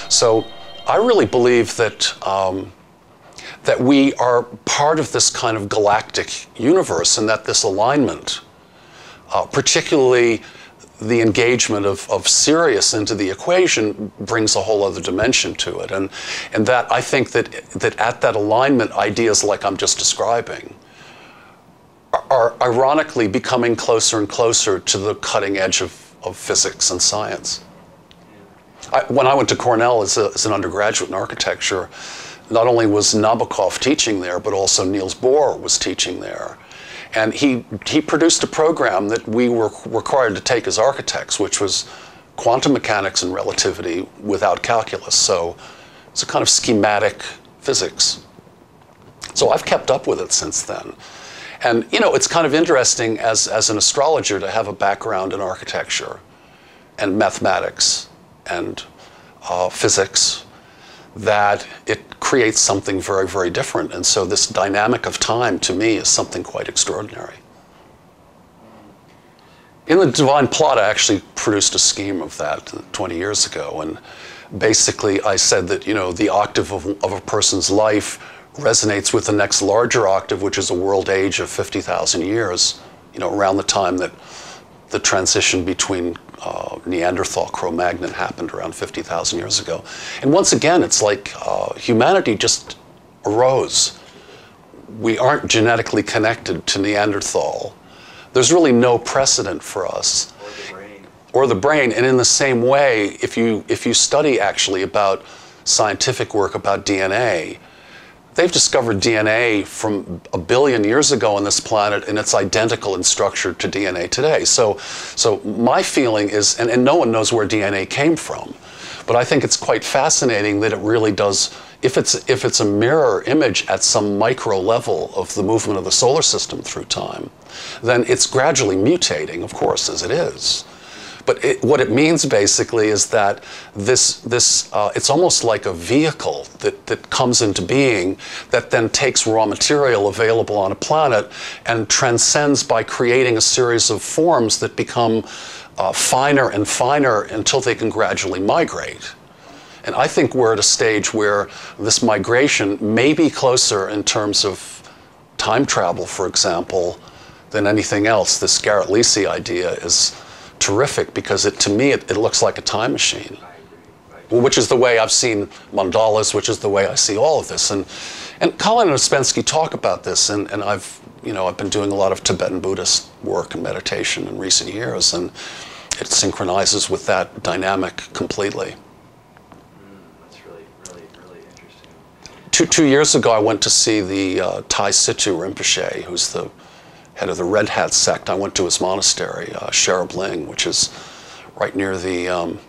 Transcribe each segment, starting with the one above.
So I really believe that, that we are part of this kind of galactic universe, and that this alignment, particularly the engagement of Sirius into the equation, brings a whole other dimension to it. And that I think that at that alignment, ideas like I'm just describing are ironically becoming closer and closer to the cutting edge of physics and science. When I went to Cornell as an undergraduate in architecture, not only was Nabokov teaching there, but also Niels Bohr was teaching there. And he produced a program that we were required to take as architects, which was quantum mechanics and relativity without calculus. So it's a kind of schematic physics. So I've kept up with it since then. And you know, it's kind of interesting as an astrologer to have a background in architecture and mathematics and physics, that it creates something very, very different. And so this dynamic of time, to me, is something quite extraordinary. In the Divine Plot, I actually produced a scheme of that 20 years ago. And basically, I said that, you know, the octave of a person's life resonates with the next larger octave, which is a world age of 50,000 years, you know, around the time that the transition between Neanderthal, Cro-Magnon happened around 50,000 years ago. And once again, it's like humanity just arose. We aren't genetically connected to Neanderthal. There's really no precedent for us. Or the brain. And in the same way, if you study actually about scientific work about DNA, they've discovered DNA from 1 billion years ago on this planet, and it's identical in structure to DNA today. So my feeling is, and no one knows where DNA came from, but I think it's quite fascinating that it really does, if it's a mirror image at some micro level of the movement of the solar system through time, then it's gradually mutating, of course, as it is. But what it means basically is that it's almost like a vehicle that comes into being that then takes raw material available on a planet and transcends by creating a series of forms that become finer and finer until they can gradually migrate. And I think we're at a stage where this migration may be closer in terms of time travel, for example, than anything else. This Garrett-Lisi idea is terrific because to me it looks like a time machine, which is the way I've seen mandalas, which is the way I see all of this. And Colin and Ouspensky talk about this, and I've been doing a lot of Tibetan Buddhist work and meditation in recent years, and it synchronizes with that dynamic completely. That's really interesting. Two years ago, I went to see the Thai Situ Rinpoche, who's the head of the Red Hat sect. I went to his monastery, Sherab Ling, which is right near the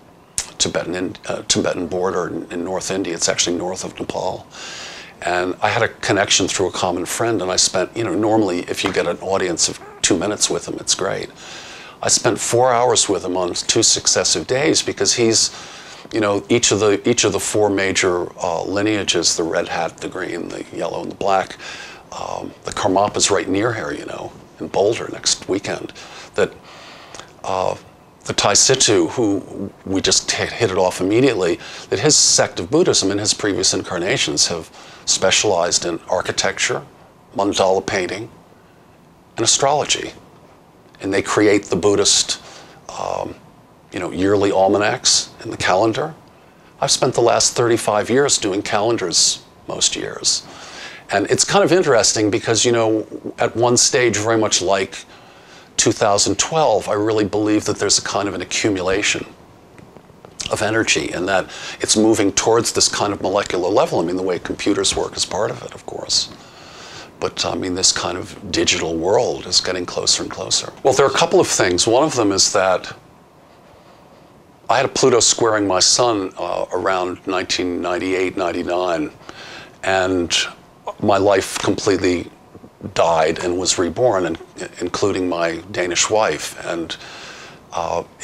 Tibetan border in North India. It's actually north of Nepal. And I had a connection through a common friend, and I spent, normally if you get an audience of 2 minutes with him, it's great. I spent 4 hours with him on 2 successive days because he's, each of the 4 major lineages, the red hat, the green, the yellow, and the black. The Karmapa's right near here, in Boulder next weekend. That the Thai Situ, who we just hit it off immediately, that his sect of Buddhism in his previous incarnations have specialized in architecture, mandala painting, and astrology. And they create the Buddhist, yearly almanacs in the calendar. I've spent the last 35 years doing calendars most years. And it's kind of interesting because, at one stage, very much like 2012, I really believe that there's a kind of an accumulation of energy and that it's moving towards this kind of molecular level. I mean, the way computers work is part of it, of course. But, this kind of digital world is getting closer and closer. Well, there are a couple of things. One of them is that I had a Pluto squaring my sun around 1998, 99, and my life completely died and was reborn, including my Danish wife. And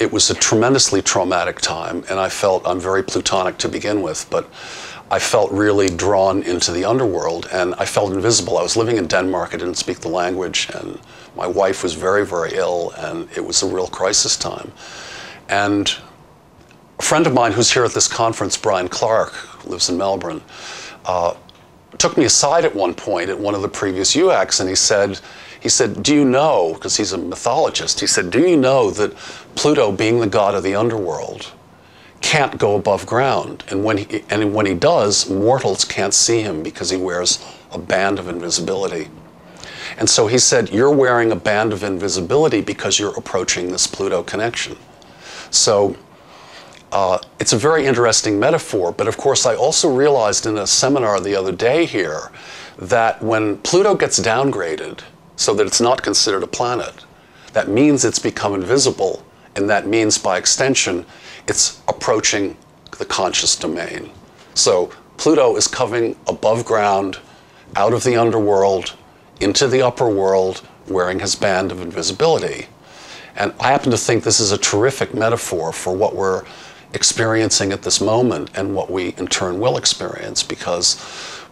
it was a tremendously traumatic time, and I felt, I'm very Plutonic to begin with, but I felt really drawn into the underworld, and I felt invisible. I was living in Denmark, I didn't speak the language, and my wife was very, very ill, and it was a real crisis time. And friend of mine who's here at this conference, Brian Clark, who lives in Melbourne, took me aside at one point at one of the previous UACs, and he said, do you know, because he's a mythologist, he said, do you know that Pluto, being the god of the underworld, can't go above ground? And when he does, mortals can't see him because he wears a band of invisibility. And so he said, you're wearing a band of invisibility because you're approaching this Pluto connection. So it's a very interesting metaphor, but of course I also realized in a seminar the other day here that when Pluto gets downgraded so that it's not considered a planet, that means it's become invisible, and that means by extension it's approaching the conscious domain. So Pluto is coming above ground, out of the underworld, into the upper world, wearing his band of invisibility. And I happen to think this is a terrific metaphor for what we're experiencing at this moment and what we in turn will experience, because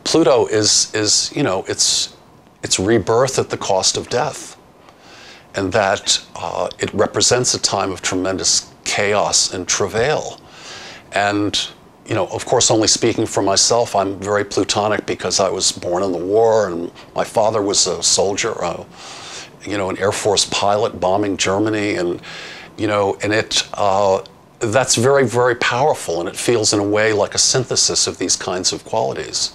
Pluto is you know, it's rebirth at the cost of death, and that it represents a time of tremendous chaos and travail. And you know, of course, only speaking for myself, I'm very Plutonic because I was born in the war, and my father was a soldier, you know, an Air Force pilot bombing Germany, and you know, and that's very, very powerful, and it feels in a way like a synthesis of these kinds of qualities.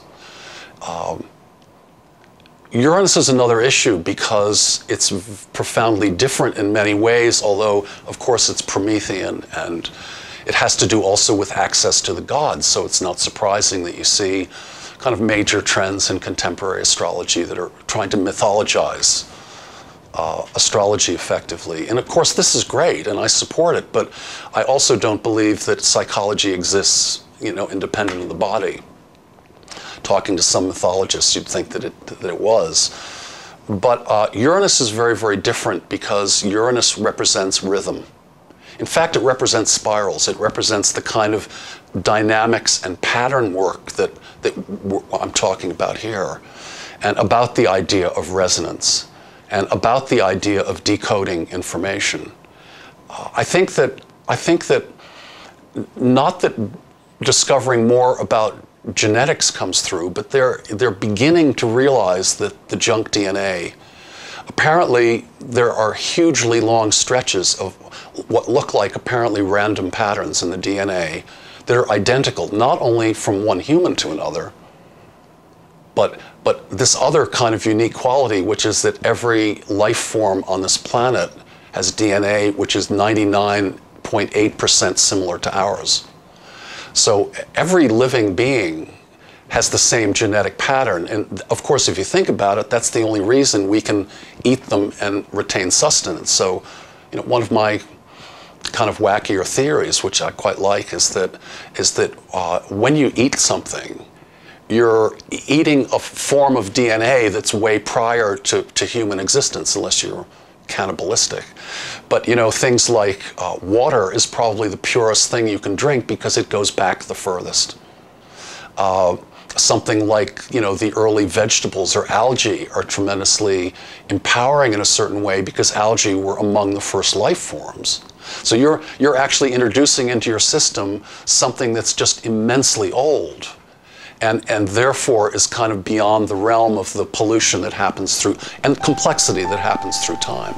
Uranus is another issue because it's profoundly different in many ways, although of course it's Promethean, and it has to do also with access to the gods, so it's not surprising that you see kind of major trends in contemporary astrology that are trying to mythologize astrology effectively. And of course this is great and I support it, but I also don't believe that psychology exists, you know, independent of the body. Talking to some mythologists, you'd think that it was. But Uranus is very, very different because Uranus represents rhythm. In fact, it represents spirals. It represents the kind of dynamics and pattern work that I'm talking about here, and about the idea of resonance, and about the idea of decoding information. I think that not that discovering more about genetics comes through, but they're beginning to realize that the junk DNA, apparently there are hugely long stretches of what look like apparently random patterns in the DNA that are identical, not only from one human to another, but this other kind of unique quality, which is that every life form on this planet has DNA which is 99.8% similar to ours. So every living being has the same genetic pattern. And of course, if you think about it, that's the only reason we can eat them and retain sustenance. So, you know, one of my kind of wackier theories, which I quite like, is that when you eat something, you're eating a form of DNA that's way prior to human existence, unless you're cannibalistic. But you know, things like water is probably the purest thing you can drink because it goes back the furthest. Something like, you know, the early vegetables or algae are tremendously empowering in a certain way because algae were among the first life forms. So you're actually introducing into your system something that's just immensely old, and therefore is kind of beyond the realm of the pollution that happens through, and complexity that happens through time.